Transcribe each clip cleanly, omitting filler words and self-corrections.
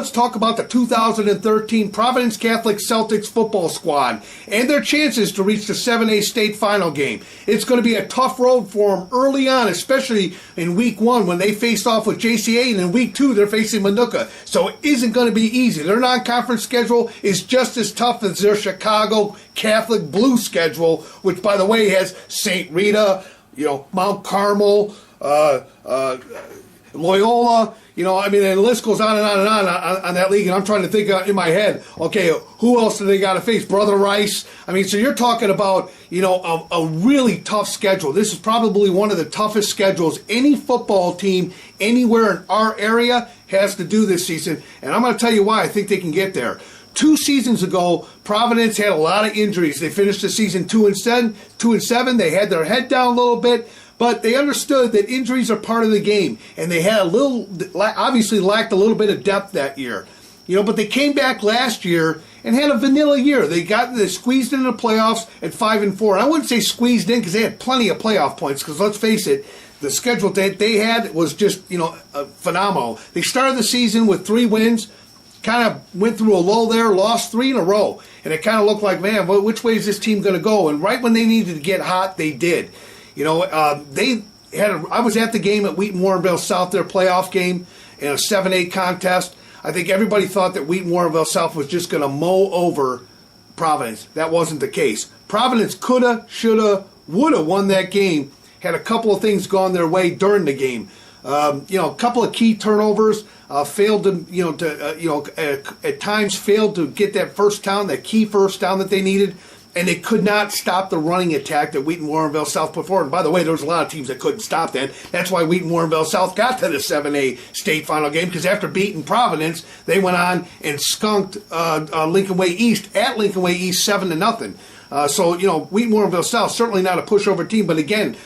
Let's talk about the 2013 Providence Catholic Celtics football squad and their chances to reach the 7A state final game. It's going to be a tough road for them early on, especially in week 1 when they face off with JCA, and in week 2 they're facing Manuka. So it isn't going to be easy. Their non-conference schedule is just as tough as their Chicago Catholic Blue schedule, which, by the way, has St. Rita, Mount Carmel, Loyola, and the list goes on and on and on that league, and I'm trying to think in my head, okay, who else do they got to face? Brother Rice. So you're talking about, a really tough schedule. This is probably one of the toughest schedules any football team anywhere in our area has to do this season, and I'm going to tell you why I think they can get there. 2 seasons ago, Providence had a lot of injuries. They finished the season 2-7. They had their head down a little bit, but they understood that injuries are part of the game, and they had obviously lacked a little bit of depth that year. But they came back last year and had a vanilla year. They squeezed into the playoffs at 5-4. And I wouldn't say squeezed in because they had plenty of playoff points, because let's face it, the schedule that they had was just, phenomenal. They started the season with 3 wins, kind of went through a lull there, lost 3 in a row. And it kind of looked like, man, which way is this team going to go? And right when they needed to get hot, they did. I was at the game at Wheaton-Warrenville South, their playoff game in a 7-8 contest. I think everybody thought that Wheaton-Warrenville South was just going to mow over Providence. That wasn't the case. Providence coulda, shoulda, woulda won that game had a couple of things gone their way during the game. A couple of key turnovers, failed to, at times failed to get that key first down that they needed. And they could not stop the running attack that Wheaton-Warrenville South put forward. And by the way, there was a lot of teams that couldn't stop that. That's why Wheaton-Warrenville South got to the 7A state final game, because after beating Providence, they went on and skunked Lincoln Way East at Lincoln Way East 7-0. So Wheaton-Warrenville South, certainly not a pushover team. But again,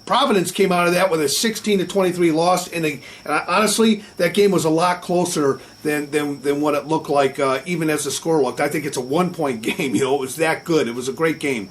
Providence came out of that with a 16-23 loss, and honestly, that game was a lot closer than what it looked like, even as the score looked. I think it's a 1-point game. It was that good. It was a great game.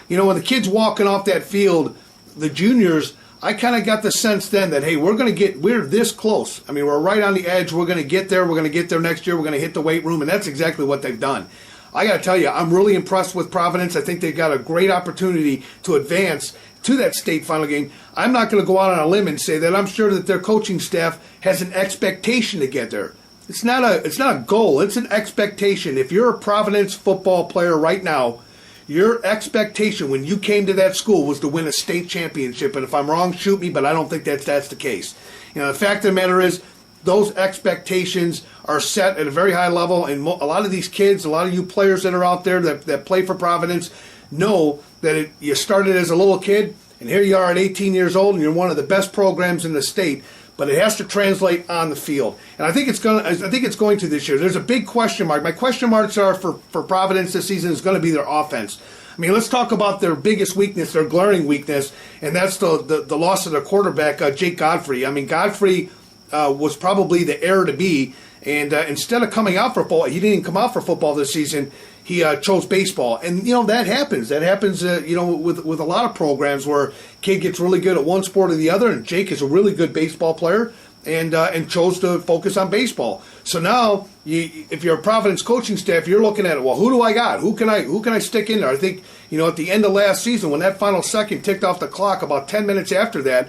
When the kids walking off that field, the juniors, I kind of got the sense then that, hey, we're this close. We're right on the edge. We're going to get there. We're going to get there next year. We're going to hit the weight room, and that's exactly what they've done. I got to tell you, I'm really impressed with Providence. I think they've got a great opportunity to advance to that state final game. I'm not going to go out on a limb and say that I'm sure that their coaching staff has an expectation to get there. It's not a goal. It's an expectation. If you're a Providence football player right now, your expectation when you came to that school was to win a state championship. And if I'm wrong, shoot me, but I don't think that's the case. The fact of the matter is, those expectations are set at a very high level, and a lot of these kids, a lot of you players that are out there that play for Providence know that you started as a little kid, and here you are at 18 years old, and you're one of the best programs in the state. But it has to translate on the field, and I think it's going to this year. There's a big question mark. My question marks are for Providence this season is going to be their offense. Let's talk about their biggest weakness, their glaring weakness, and that's the loss of their quarterback, Jake Godfrey. Godfrey was probably the heir to be, and instead of coming out for football, he didn't come out for football this season. He chose baseball, and that happens. That happens, with a lot of programs where kid gets really good at one sport or the other, and Jake is a really good baseball player, and chose to focus on baseball. So now, if you're a Providence coaching staff, you're looking at it. Well, who do I got? Who can I stick in there? I think at the end of last season, when that final second ticked off the clock, about 10 minutes after that,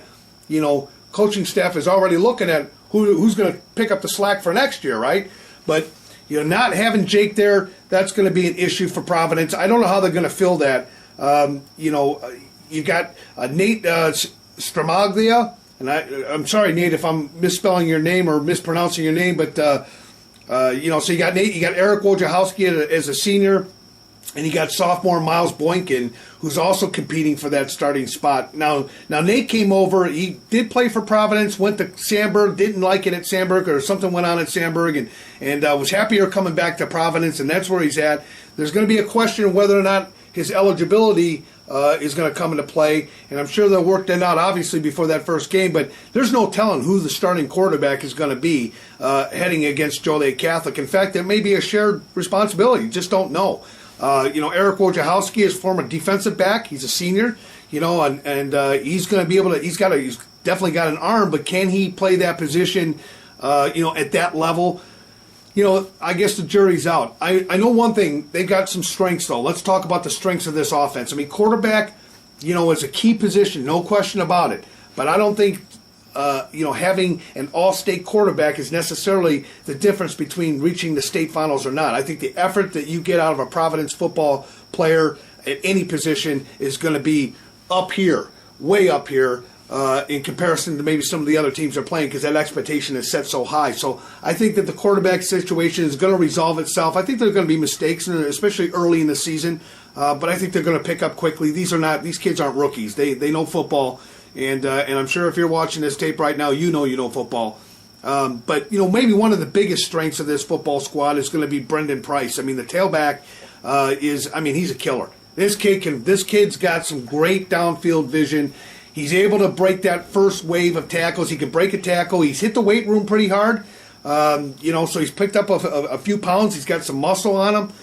coaching staff is already looking at who's going to pick up the slack for next year, right? But not having Jake there, that's going to be an issue for Providence. I don't know how they're going to fill that. You've got Nate Stramaglia, and I'm sorry, Nate, if I'm misspelling your name or mispronouncing your name, but so you got Nate, you got Eric Wojciechowski as a senior, and you got sophomore Miles Boynton, who's also competing for that starting spot. Now Nate came over. He did play for Providence, went to Sandburg, didn't like it at Sandburg, or something went on at Sandburg, and was happier coming back to Providence, and that's where he's at. There's going to be a question of whether or not his eligibility is going to come into play, and I'm sure they'll work that out, obviously, before that first game, but there's no telling who the starting quarterback is going to be heading against Joliet Catholic. In fact, there may be a shared responsibility. You just don't know. Eric Wojciechowski is former defensive back. He's a senior, and he's going to be able to. He's definitely got an arm, but can he play that position at that level. I guess the jury's out. I know one thing. They've got some strengths, though. Let's talk about the strengths of this offense. I mean, quarterback, is a key position, no question about it. But I don't think, having an all-state quarterback is necessarily the difference between reaching the state finals or not. I think the effort that you get out of a Providence football player at any position is going to be up here, way up here, in comparison to maybe some of the other teams are playing, because that expectation is set so high. So I think that the quarterback situation is going to resolve itself. I think there are going to be mistakes, especially early in the season, but I think they're going to pick up quickly. These kids aren't rookies. They know football, and I'm sure if you're watching this tape right now, you know football. But maybe one of the biggest strengths of this football squad is going to be Brendan Price. I mean, the tailback he's a killer. This kid's got some great downfield vision. He's able to break that first wave of tackles. He can break a tackle. He's hit the weight room pretty hard, so he's picked up a few pounds. He's got some muscle on him.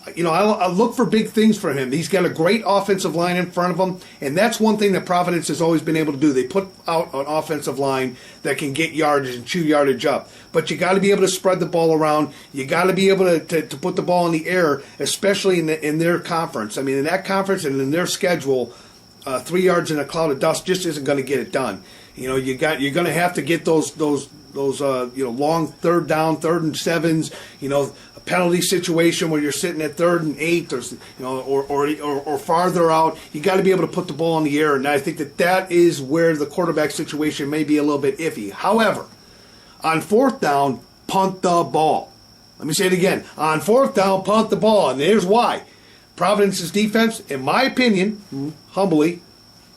I look for big things for him. He's got a great offensive line in front of him, and that's one thing that Providence has always been able to do. They put out an offensive line that can get yardage and chew yardage up. But you got to be able to spread the ball around. You got to be able to put the ball in the air, especially in their conference. I mean, in that conference and in their schedule, 3 yards in a cloud of dust just isn't going to get it done. You're going to have to get those long third down, 3rd and 7s. A penalty situation where you're sitting at 3rd and 8, or farther out. You got to be able to put the ball in the air, and I think that is where the quarterback situation may be a little bit iffy. However, on 4th down, punt the ball. Let me say it again. On 4th down, punt the ball, and here's why. Providence's defense, in my opinion, humbly,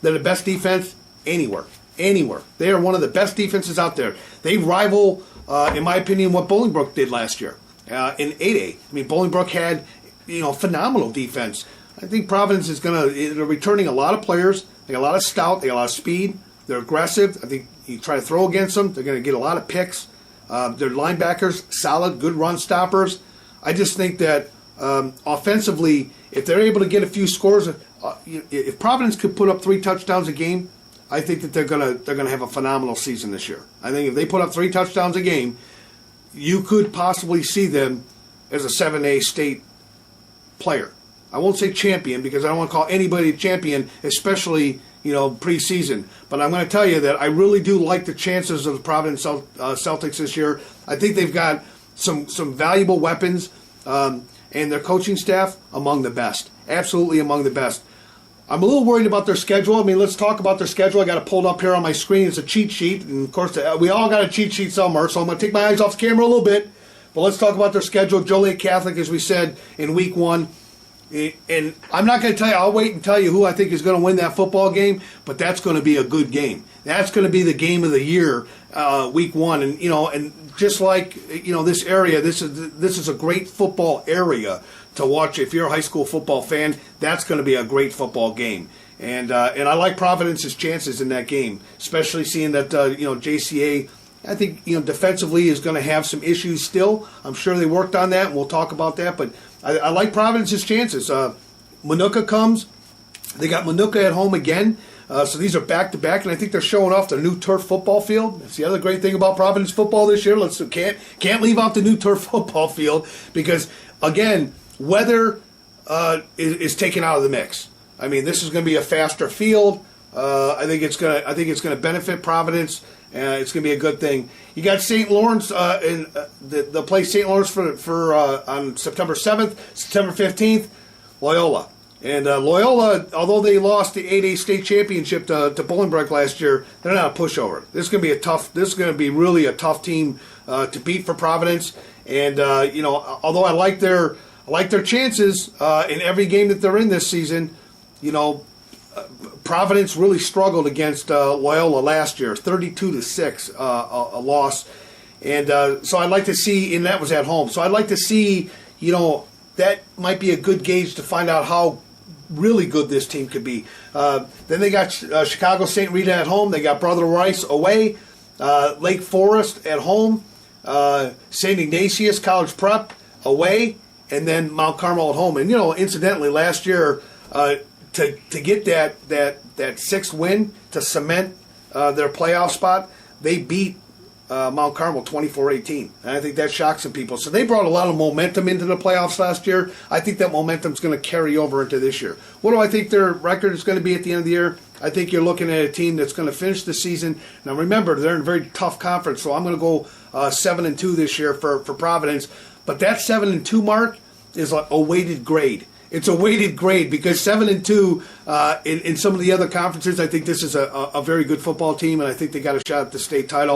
they're the best defense anywhere. They are one of the best defenses out there. They rival, in my opinion, what Bolingbrook did last year in 8A. I mean, Bolingbrook had, phenomenal defense. I think Providence they're returning a lot of players. They got a lot of stout. They got a lot of speed. They're aggressive. I think you try to throw against them, they're going to get a lot of picks. Their linebackers, solid, good run stoppers. I just think that offensively, if they're able to get a few scores, if Providence could put up 3 touchdowns a game, I think that they're gonna have a phenomenal season this year. I think if they put up 3 touchdowns a game, you could possibly see them as a 7A state player. I won't say champion, because I don't want to call anybody a champion, especially preseason. But I'm going to tell you that I really do like the chances of the Providence Celtics this year. I think they've got some valuable weapons. And their coaching staff, among the best. Absolutely among the best. I'm a little worried about their schedule. I mean, let's talk about their schedule. I got it pulled up here on my screen. It's a cheat sheet. And, of course, we all got a cheat sheet somewhere, so I'm going to take my eyes off the camera a little bit. But let's talk about their schedule. Joliet Catholic, as we said, in week 1. And I'm not going to tell you. I'll wait and tell you who I think is going to win that football game, but that's going to be a good game. That's going to be the game of the year, week 1. And, and just like, this area, this is a great football area to watch. If you're a high school football fan, that's going to be a great football game. And I like Providence's chances in that game, especially seeing that, JCA, I think, defensively is going to have some issues still. I'm sure they worked on that, and we'll talk about that. But I like Providence's chances. Manuka comes. They got Manuka at home again. So these are back-to-back, and I think they're showing off their new turf football field. That's the other great thing about Providence football this year. Can't leave out the new turf football field because, again, weather is taken out of the mix. I mean, this is going to be a faster field. I think it's going to benefit Providence. It's going to be a good thing. You got St. Lawrence they'll play St. Lawrence for on September 7th, September 15th, Loyola. And Loyola, although they lost the 8A state championship to Bolingbrook last year, they're not a pushover. This is going to be really a tough team to beat for Providence. And although I like their chances in every game that they're in this season, Providence really struggled against Loyola last year, 32-6, a loss. And so I'd like to see, and that was at home. So I'd like to see, that might be a good gauge to find out how really good this team could be. Then they got Chicago St. Rita at home. They got Brother Rice away. Lake Forest at home. St. Ignatius College Prep away. And then Mount Carmel at home. And, incidentally, last year, to get that 6th win to cement their playoff spot, they beat Mount Carmel 24-18. And I think that shocked some people. So they brought a lot of momentum into the playoffs last year. I think that momentum's going to carry over into this year. What do I think their record is going to be at the end of the year? I think you're looking at a team that's going to finish the season. Now remember, they're in a very tough conference, so I'm going to go 7-2 this year for Providence. But that 7-2 mark is like a weighted grade. It's a weighted grade because 7-2 in some of the other conferences. I think this is a very good football team, and I think they got a shot at the state title.